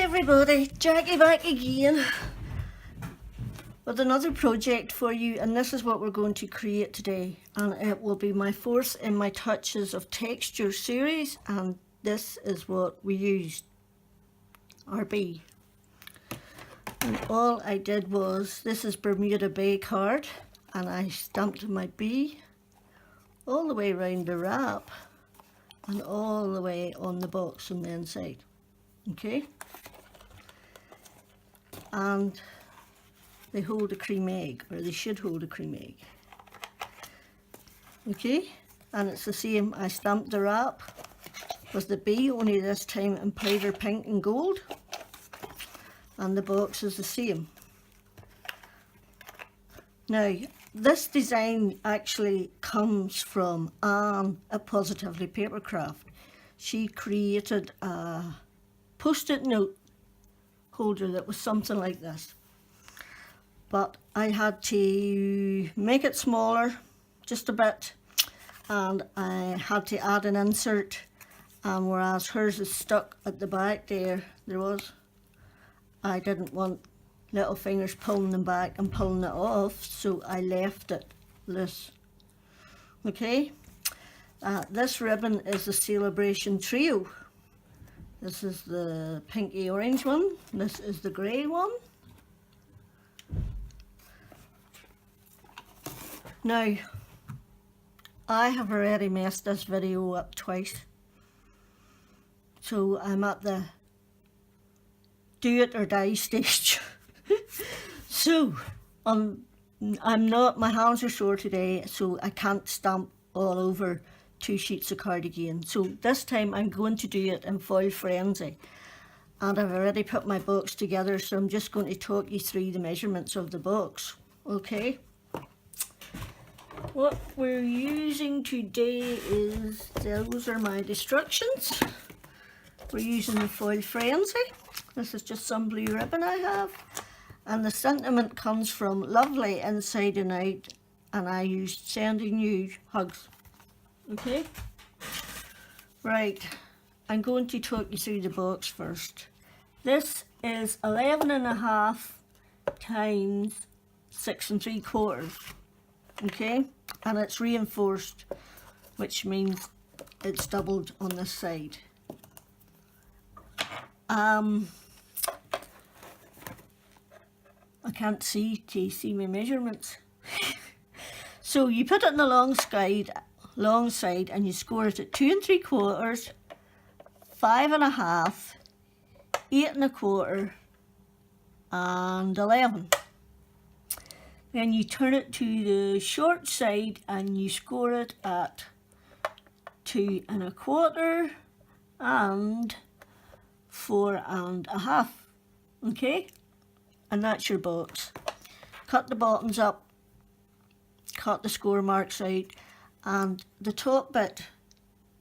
everybody, Jackie back again with another project for you, and this is what we're going to create today, and it will be my fourth in my Touches of Texture series, and this is what we used, our bee. And all I did was, this is Bermuda Bay card, and I stamped my bee all the way around the wrap and all the way on the box on the inside. Okay, and they hold a cream egg, or they should hold a cream egg. Okay, and it's the same. I stamped the wrap with the bee, only this time in powder pink and gold, and the box is the same. Now, this design actually comes from Anne at Positively Papercraft. She created a post-it note holder that was something like this, but I had to make it smaller just a bit, and I had to add an insert, and whereas hers is stuck at the back there, I didn't want little fingers pulling them back and pulling it off, so I left it loose. Okay, this ribbon is the Celebration Trio. This is the pinky orange one, this is the grey one. Now, I have already messed this video up twice, so I'm at the do it or die stage. So, my hands are sore today, so I can't stamp all over 2 sheets of card again. So this time I'm going to do it in Foil Frenzy, and I've already put my box together, so I'm just going to talk you through the measurements of the box. Okay, what we're using today is, those are my instructions. We're using the Foil Frenzy. This is just some blue ribbon I have, and the sentiment comes from Lovely Inside and Out, and I used Sending You Hugs. Okay, right, I'm going to talk you through the box first. This is 11.5 times 6 3/4, okay, and it's reinforced, which means it's doubled on this side. I can't see, do you see my measurements? So you put it on the long side and you score it at 2 3/4, 5.5, 8 1/4, and 11. Then you turn it to the short side and you score it at 2 1/4 and 4 1/2. Okay, and that's your box. Cut the bottoms up, cut the score marks out, and the top bit,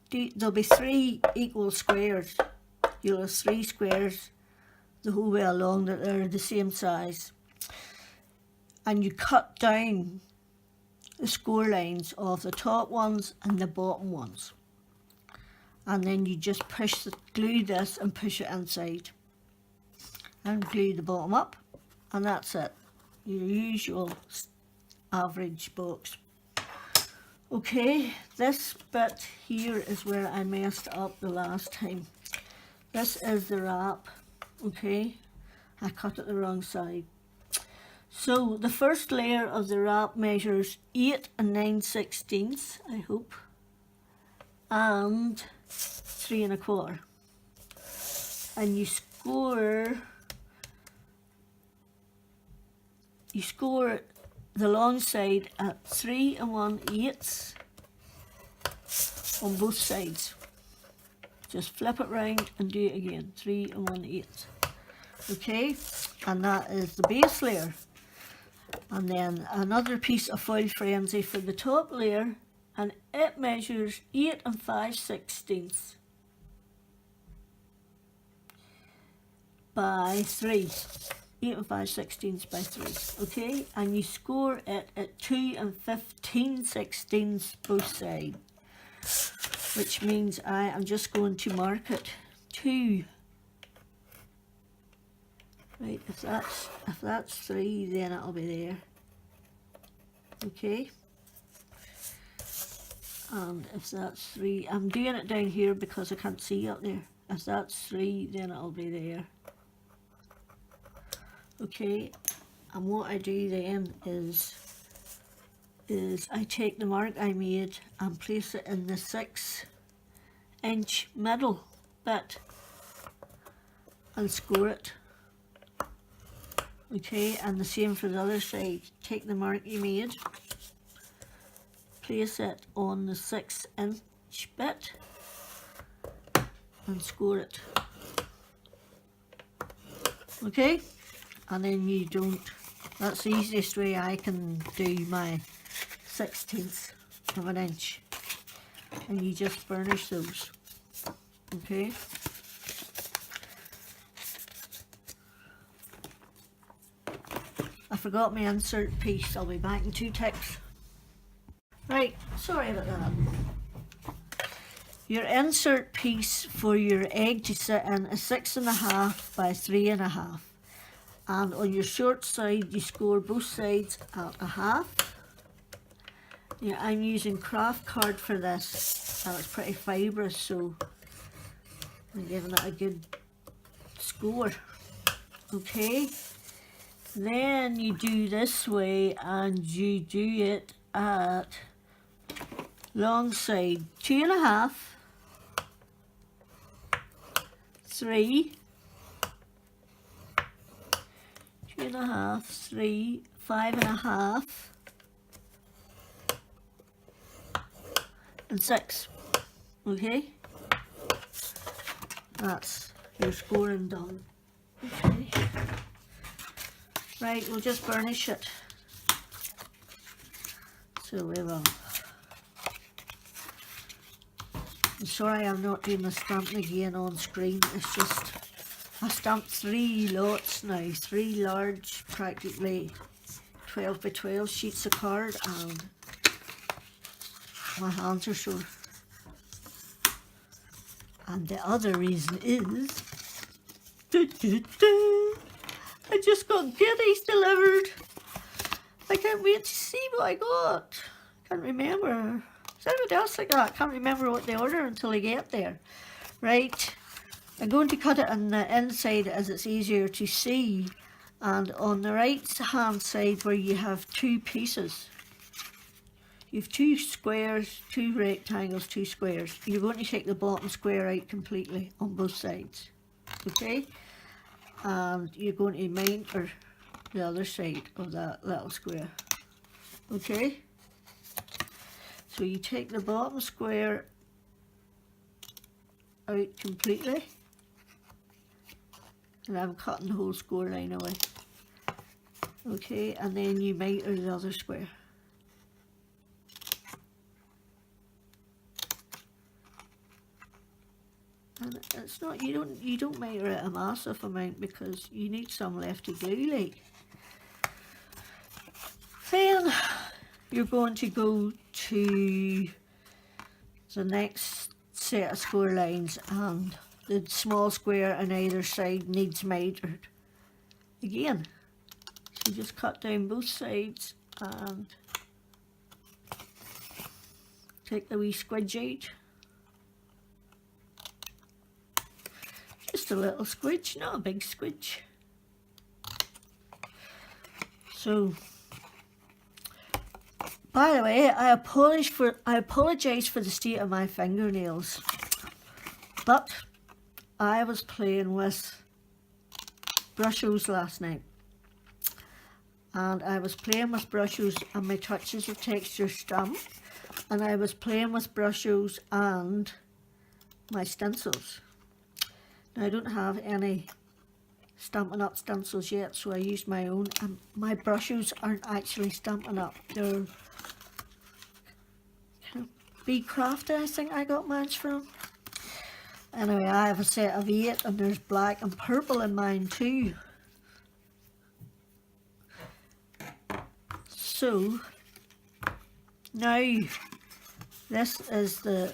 there'll be 3 equal squares. You'll have 3 squares the whole way along that are the same size, and you cut down the score lines of the top ones and the bottom ones, and then you just glue this and push it inside and glue the bottom up, and that's it, your usual average box. Okay, this bit here is where I messed up the last time. This is the wrap. Okay, I cut it the wrong side. So the first layer of the wrap measures 8 9/16, I hope, and 3 1/4, and you score the long side at 3 1/8 on both sides. Just flip it round and do it again, 3 1/8. Okay, and that is the base layer. And then another piece of Foil Frenzy for the top layer, and it measures 8 5/16 by 3. 8 5/16 by 3. Okay, and you score it at 2 15/16 both sides, which means I am just going to mark it 2 Right, if that's 3, then it'll be there. Okay. And if that's 3, I'm doing it down here because I can't see up there. If that's 3, then it'll be there. Okay, and what I do then is I take the mark I made and place it in the 6-inch middle bit and score it. Okay, and the same for the other side. Take the mark you made, place it on the 6-inch bit and score it. Okay, and then you don't, that's the easiest way I can do my 1/16 of an inch, and you just burnish those. Okay. I forgot my insert piece. I'll be back in 2 ticks. Right, sorry about that. Your insert piece for your egg to sit in is 6.5 by 3.5, and on your short side you score both sides at 1/2. Yeah, I'm using craft card for this, and it's pretty fibrous, so I'm giving it a good score. Okay, then you do this way, and you do it at long side 2.5, 3, 2.5, 3, 5.5, and 6. Okay, that's your scoring done. Okay, right, we'll just burnish it. So we will. I'm sorry I'm not doing the stamping again on screen. It's just I stamped 3 lots now, 3 large, practically 12 by 12 sheets of card, and my hands are sore. And the other reason is I just got goodies delivered. I can't wait to see what I got. Can't remember. Is anybody else like that? Can't remember what they order until I get there. Right. I'm going to cut it on the inside as it's easier to see. And on the right hand side where you have 2 pieces, you have 2 squares, 2 rectangles, 2 squares. You're going to take the bottom square out completely on both sides. Okay? And you're going to minter the other side of that little square. Okay? So you take the bottom square out completely, and I'm cutting the whole score line away. Okay, and then you miter the other square. And it's not, you don't miter it a massive amount because you need some left to glue, like. Then you're going to go to the next set of score lines, and the small square on either side needs mitered again. So just cut down both sides and take the wee squidge out. Just a little squidge, not a big squidge. So, by the way, I apologise for the state of my fingernails, but I was playing with brushes last night, and I was playing with brushes and my touches of texture stamp, and I was playing with brushes and my stencils. Now I don't have any Stampin' Up stencils yet, so I used my own, and my brushes aren't actually Stampin' Up, they're Be Crafty, I think I got mine from. Anyway, I have a set of 8, and there's black and purple in mine too. So now this is the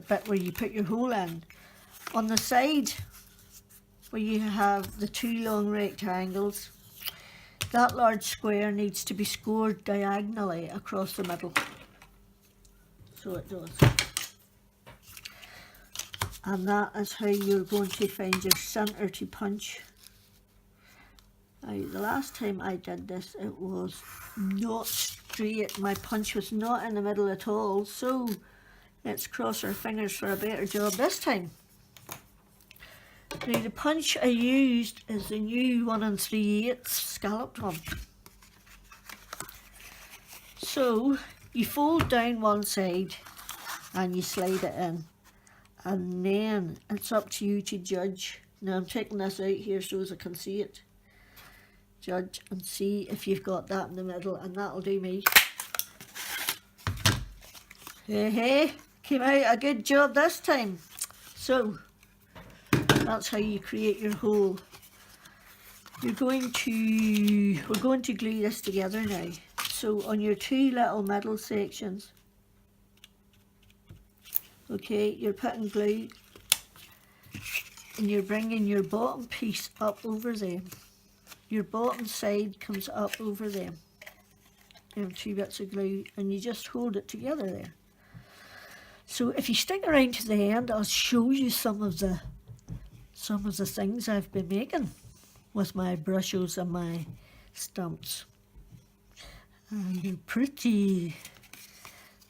bit where you put your hole in. On the side where you have the two long rectangles, that large square needs to be scored diagonally across the middle. So it does. And that is how you're going to find your centre to punch. Now, the last time I did this, it was not straight. My punch was not in the middle at all. So let's cross our fingers for a better job this time. Now, the punch I used is the new 1 3/8 scalloped one. So you fold down one side and you slide it in, and then it's up to you to judge. Now I'm taking this out here so as I can see it. Judge and see if you've got that in the middle, and that'll do me. Hey, came out a good job this time. So that's how you create your hole. We're going to glue this together now. So on your two little middle sections, okay, you're putting glue and you're bringing your bottom piece up over them. Your bottom side comes up over them. Them two bits of glue, and you just hold it together there. So if you stick around to the end, I'll show you some of the things I've been making with my brushes and my stamps. And they're pretty.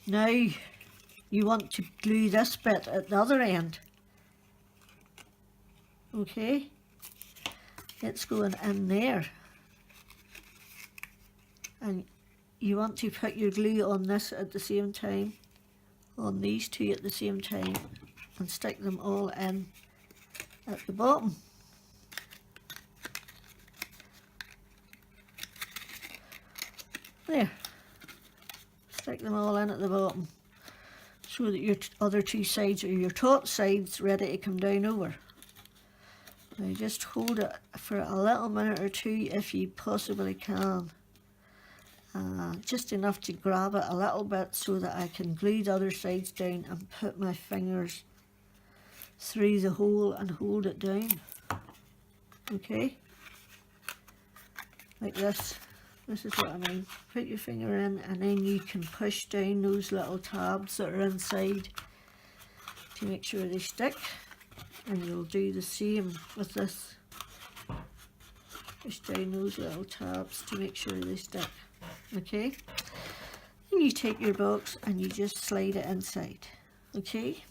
Now you want to glue this bit at the other end. Okay, it's going in there. And you want to put your glue on this at the same time, on these two at the same time, and stick them all in at the bottom. There. Stick them all in at the bottom so that your other two sides, or your top side's ready to come down over. Now just hold it for a little minute or two if you possibly can. Just enough to grab it a little bit so that I can glue the other sides down and put my fingers through the hole and hold it down. Okay, like this. This is what I mean. Put your finger in, and then you can push down those little tabs that are inside to make sure they stick. And you'll do the same with this. Push down those little tabs to make sure they stick. Okay, and you take your box and you just slide it inside. Okay,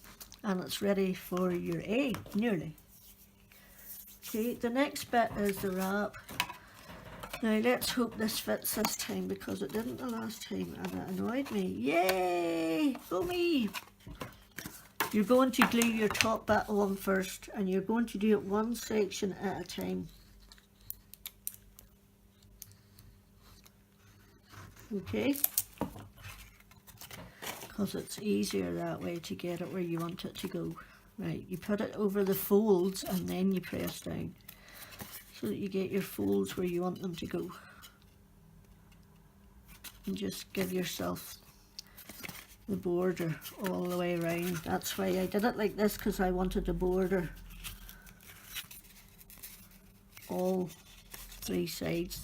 and it's ready for your egg, nearly. Okay, the next bit is the wrap. Now let's hope this fits this time, because it didn't the last time and it annoyed me. Yay! Go me! You're going to glue your top bit on first, and you're going to do it one section at a time. Okay? Because it's easier that way to get it where you want it to go. Right, you put it over the folds and then you press down, so that you get your folds where you want them to go. And just give yourself the border all the way around. That's why I did it like this, because I wanted a border all three sides.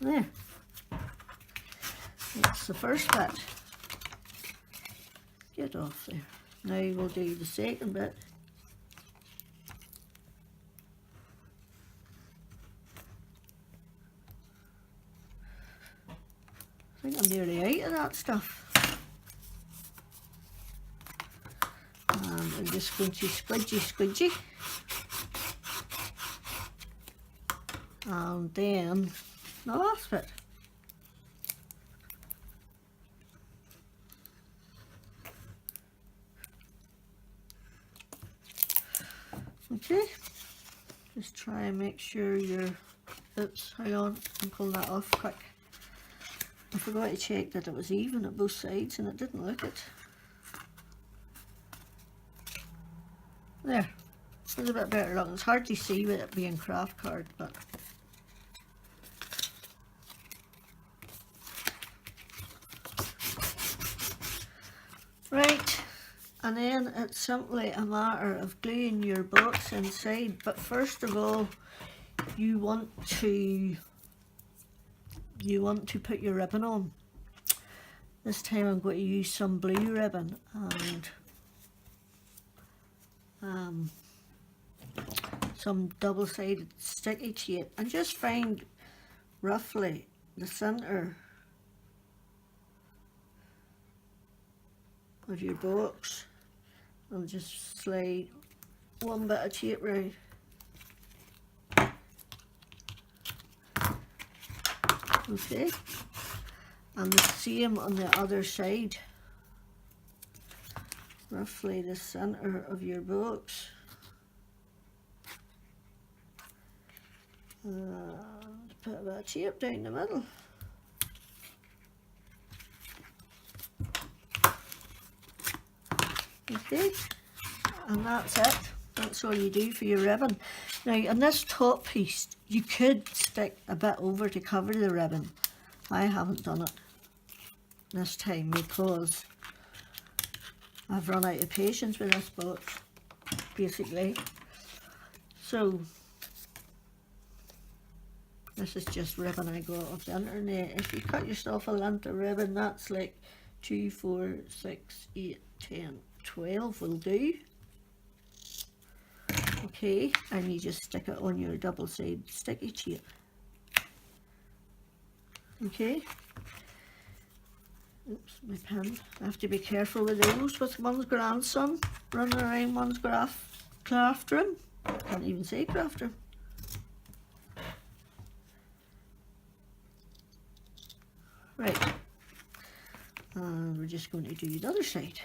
There. That's the first bit. Get off there. Now we'll do the second bit. I think I'm nearly out of that stuff. And I'm just going to squidgy. And then the last bit. Okay, just try and make sure you're, oops, hang on, and pull that off quick. I forgot to check that it was even at both sides, and it didn't look it. There, it's a bit better looking. It's hard to see with it being craft card, but right, and then it's simply a matter of gluing your box inside. But first of all, you want to put your ribbon on. This time I'm going to use some blue ribbon and some double-sided sticky tape, and just find roughly the center of your box and just slide one bit of tape round. Okay, and the same on the other side, roughly the center of your box. And put a bit of tape down the middle. Okay, and that's it. That's all you do for your ribbon. Now on this top piece, you could stick a bit over to cover the ribbon. I haven't done it this time because I've run out of patience with this box, basically. So this is just ribbon I got off the internet. If you cut yourself a length of ribbon, that's like 2, 4, 6, 8, 10, 12 will do. Okay, and you just stick it on your double-sided sticky tape. Okay. Oops, my pen. I have to be careful with those with one's grandson running around one's craft room. Can't even say craft room. Right. And we're just going to do the other side.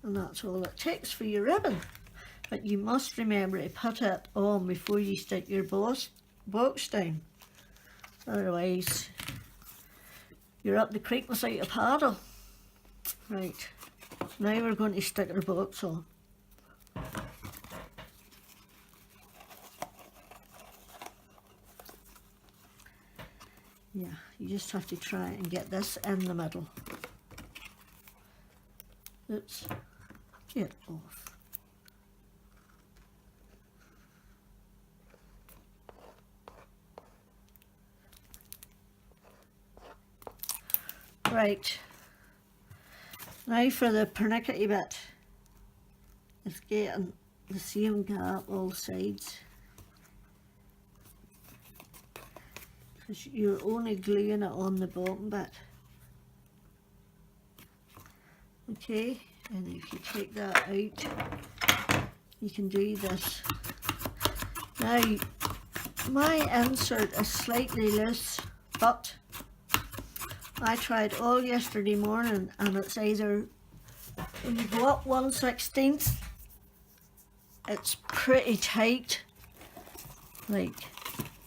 And that's all it takes for your ribbon. But you must remember to put it on before you stick your box down. Otherwise, you're up the creek without a paddle. Right, now we're going to stick our box on. Yeah, you just have to try and get this in the middle. Oops, get off. Right, now for the pernickety bit. It's getting the same gap all sides, because you're only gluing it on the bottom bit. Okay, and if you take that out, you can do this. Now, my insert is slightly loose, but I tried all yesterday morning, and it's either, when you go up 1/16, it's pretty tight. Like,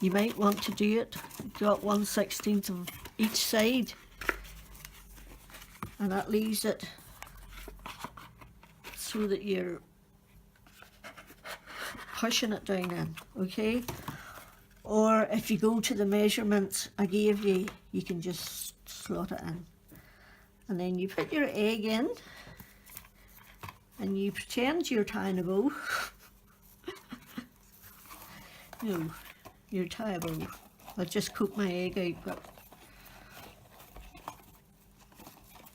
you might want to do it, go up 1/16 of each side, and that leaves it so that you're pushing it down in, okay? Or if you go to the measurements I gave you, you can just slot it in. And then you put your egg in, and you pretend you're tying a bow. No, you're tying a bow. I'll just cook my egg out, but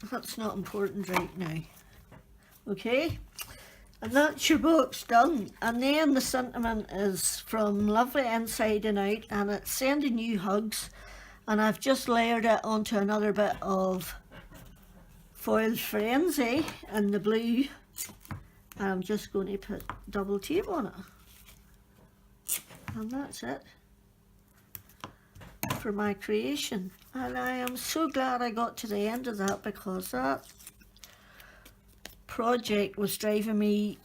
that's not important right now. Okay, and that's your box done. And then the sentiment is from lovely inside and out, and it's sending you hugs. And I've just layered it onto another bit of foiled frenzy in the blue, and I'm just going to put double tape on it, and that's it for my creation. And I am so glad I got to the end of that, because that project was driving me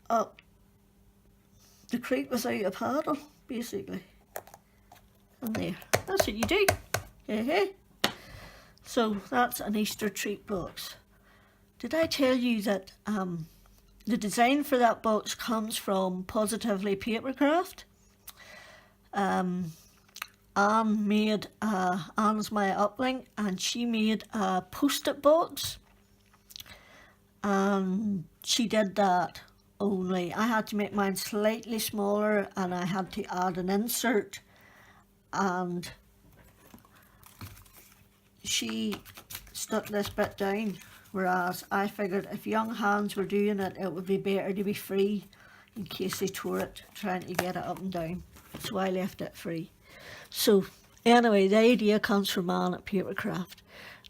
up the creek without a paddle, basically. And there, that's what you do. So that's an Easter treat box. Did I tell you that the design for that box comes from Positively Papercraft? Anne's my uplink, and she made a post-it box, and she did that, only I had to make mine slightly smaller and I had to add an insert, and she stuck this bit down, whereas I figured if young hands were doing it, it would be better to be free in case they tore it trying to get it up and down, so I left it free. So anyway, the idea comes from Anne at Papercraft.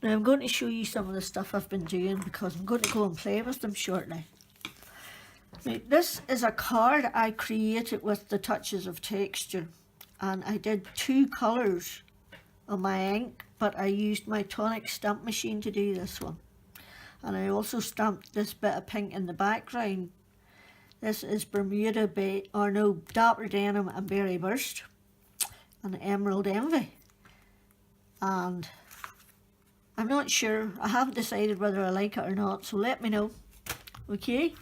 Now I'm going to show you some of the stuff I've been doing because I'm going to go and play with them shortly. Now, this is a card I created with the touches of texture, and I did 2 colours on my ink, but I used my tonic stamp machine to do this one. And I also stamped this bit of pink in the background. This is Dapper Denim and Berry Burst and Emerald Envy. And I'm not sure, I haven't decided whether I like it or not, so let me know, okay?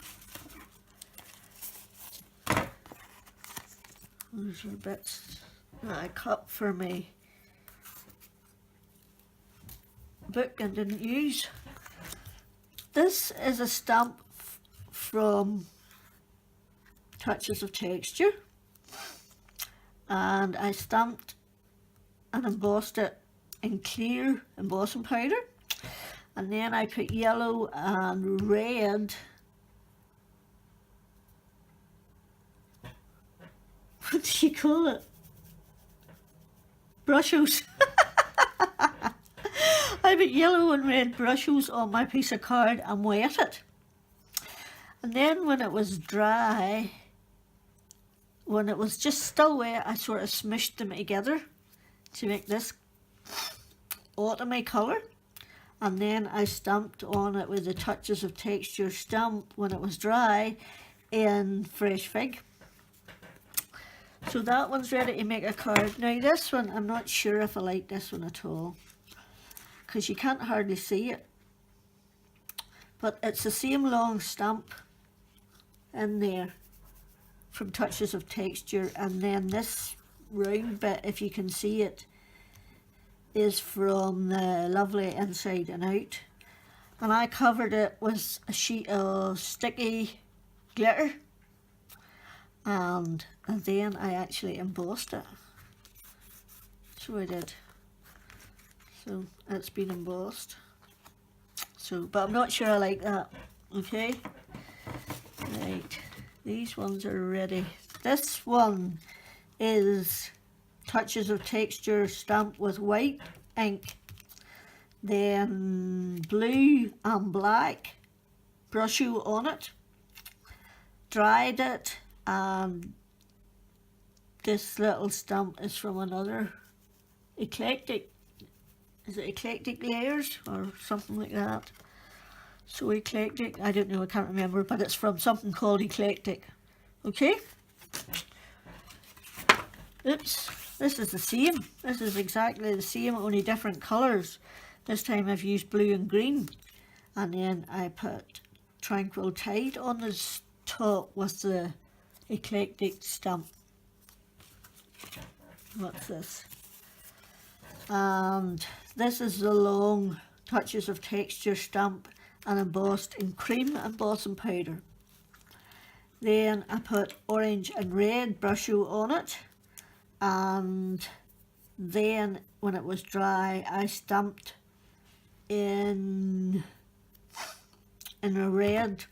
Those are bits that I cut for my book and didn't use. This is a stamp from Touches of Texture, and I stamped and embossed it in clear embossing powder, and then I put yellow and red, what do you call it, brushes. I put yellow and red brushes on my piece of card and wet it, and then when it was dry, when it was just still wet, I sort of smushed them together to make this autumny colour, and then I stamped on it with the Touches of Texture stamp when it was dry in Fresh Fig. So that one's ready to make a card. Now this one, I'm not sure if I like this one at all, because you can't hardly see it, but it's the same long stamp in there from Touches of Texture, and then this round bit, if you can see it, is from the Lovely Inside and Out, and I covered it with a sheet of sticky glitter, and then I actually embossed it. So I did. So it's been embossed. So, but I'm not sure I like that. Okay. Right. These ones are ready. This one is Touches of Texture stamped with white ink, then blue and black brushes on it, dried it, and this little stamp is from another Eclectic, is it Eclectic Layers or something like that? So Eclectic, I don't know, I can't remember, but it's from something called Eclectic. Okay. Oops, this is the same. This is exactly the same, only different colours. This time I've used blue and green. And then I put Tranquil Tide on the top with the Eclectic stamp. What's this? And this is the long Touches of Texture stamp and embossed in Creme embossing powder. Then I put orange and red brushes on it, and then when it was dry I stamped in a red,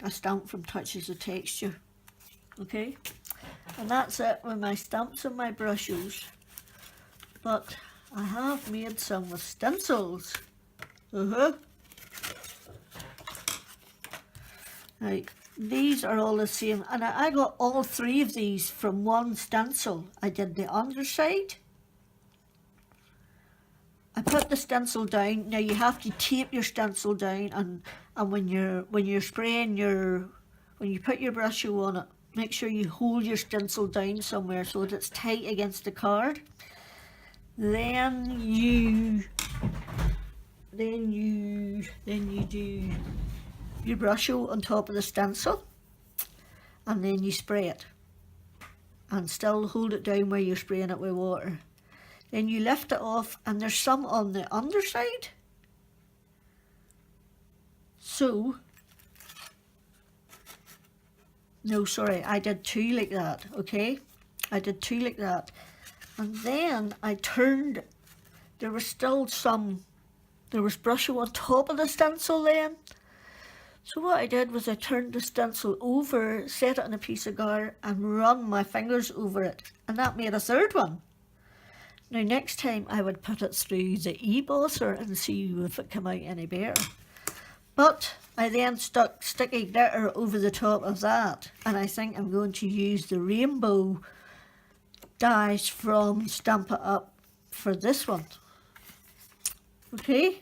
a stamp from Touches of Texture. Okay, and that's it with my stamps and my brushes. But I have made some with stencils. Right, these are all the same, and I got all 3 of these from one stencil. I did the underside. I put the stencil down. Now you have to tape your stencil down, and when you're spraying when you put your brush on it, make sure you hold your stencil down somewhere so that it's tight against the card. Then you do your brush on top of the stencil, and then you spray it. and still hold it down while you're spraying it with water. Then you lift it off, and there's some on the underside. So, no, sorry, I did 2 like that, okay? I did 2 like that. And then I turned, there was still some, there was brushing on top of the stencil then. So what I did was I turned the stencil over, set it on a piece of gar, and run my fingers over it. And that made a third one. Now next time I would put it through the e-bosser and see if it came out any better. But I then stuck sticky glitter over the top of that. And I think I'm going to use the rainbow dies from Stampin' Up for this one. Okay,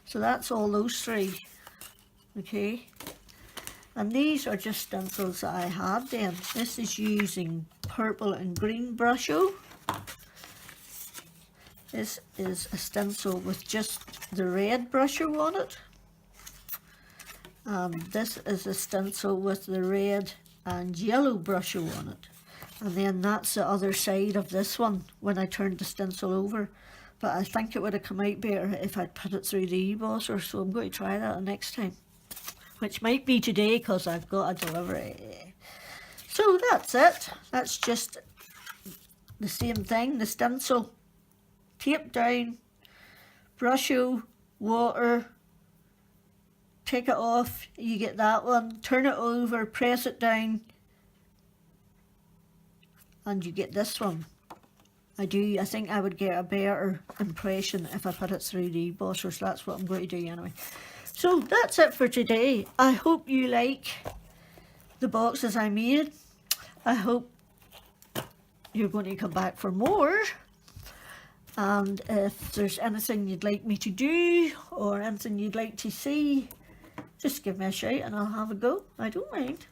so that's all those 3. Okay, and these are just stencils that I had then. This is using purple and green Brusho. This is a stencil with just the red Brusho on it. This is a stencil with the red and yellow Brusho on it. And then that's the other side of this one when I turned the stencil over. But I think it would have come out better if I'd put it through the e-bosser, so I'm going to try that next time. Which might be today because I've got a delivery. So that's it. That's just the same thing. The stencil, tape down, Brusho, water, take it off, you get that one, turn it over, press it down, and you get this one. I think I would get a better impression if I put it through the e-bosser, so that's what I'm going to do anyway. So that's it for today. I hope you like the boxes I made. I hope you're going to come back for more. And if there's anything you'd like me to do or anything you'd like to see, just give me a shout and I'll have a go. I don't mind.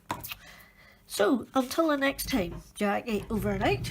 So until the next time, Jackie over and out.